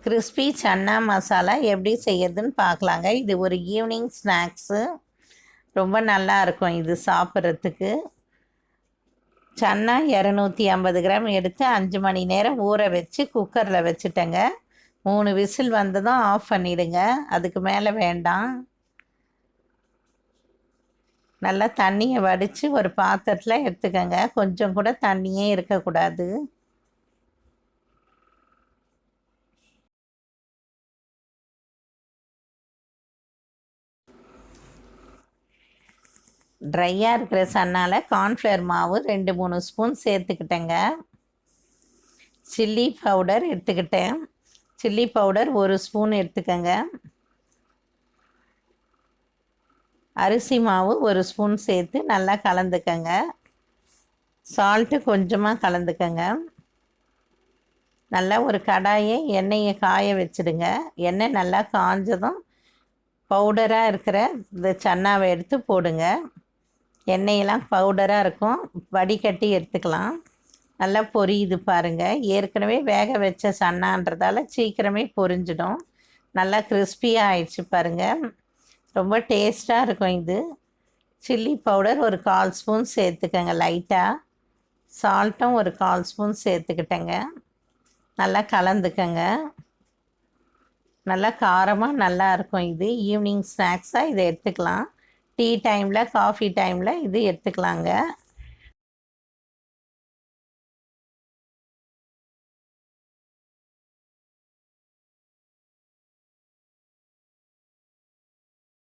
Crispy chana masala எப்படி செய்யறதுன்னு பார்க்கலாங்க. இது ஒரு ஈவினிங் ஸ்நாக்ஸு. ரொம்ப நல்லா இருக்கும் இது சாப்பிட்றதுக்கு. சன்னா 250 கிராம் எடுத்து 5 மணி நேரம் ஊற வச்சு குக்கரில் வச்சுட்டேங்க. 3 விசில் வந்ததும் ஆஃப் பண்ணிவிடுங்க. அதுக்கு மேலே வேண்டாம். நல்லா தண்ணியை வடித்து ஒரு பாத்திரத்தில் எடுத்துக்கோங்க. கொஞ்சம் கூட தண்ணியே இருக்கக்கூடாது. ட்ரையாக இருக்கிற சன்னால் கார்ன்ஃப்ளவர் மாவு 2-3 ஸ்பூன் சேர்த்துக்கிட்டேங்க. சில்லி பவுடர் எடுத்துக்கிட்டேன். சில்லி பவுடர் 1 ஸ்பூன் எடுத்துக்கோங்க. அரிசி மாவு 1 ஸ்பூன் சேர்த்து நல்லா கலந்துக்கங்க. சால்ட்டு கொஞ்சமாக கலந்துக்கங்க. நல்லா ஒரு கடாயை எண்ணெயை காய வச்சுடுங்க. எண்ணெய் நல்லா காஞ்சதும் பவுடராக இருக்கிற இந்த சன்னாவை எடுத்து போடுங்க. எண்ணெயெல்லாம் பவுடராக இருக்கும், வடிகட்டி எடுத்துக்கலாம். நல்லா பொரியுது பாருங்கள். ஏற்கனவே வேக வச்ச சன்னான்றதால சீக்கிரமே பொரிஞ்சிடும். நல்லா கிறிஸ்பியாக ஆயிடுச்சு பாருங்கள். ரொம்ப டேஸ்ட்டாக இருக்கும் இது. சில்லி பவுடர் ஒரு 1/4 ஸ்பூன் சேர்த்துக்கங்க லைட்டாக. சால்ட்டும் ஒரு 1/4 ஸ்பூன் சேர்த்துக்கிட்டேங்க. நல்லா கலந்துக்கங்க. நல்லா காரமாக நல்லா இருக்கும் இது. ஈவினிங் ஸ்நாக்ஸாக இதை எடுத்துக்கலாம். டீ டைமில் காஃபி டைமில் இது எடுத்துக்கலாங்க.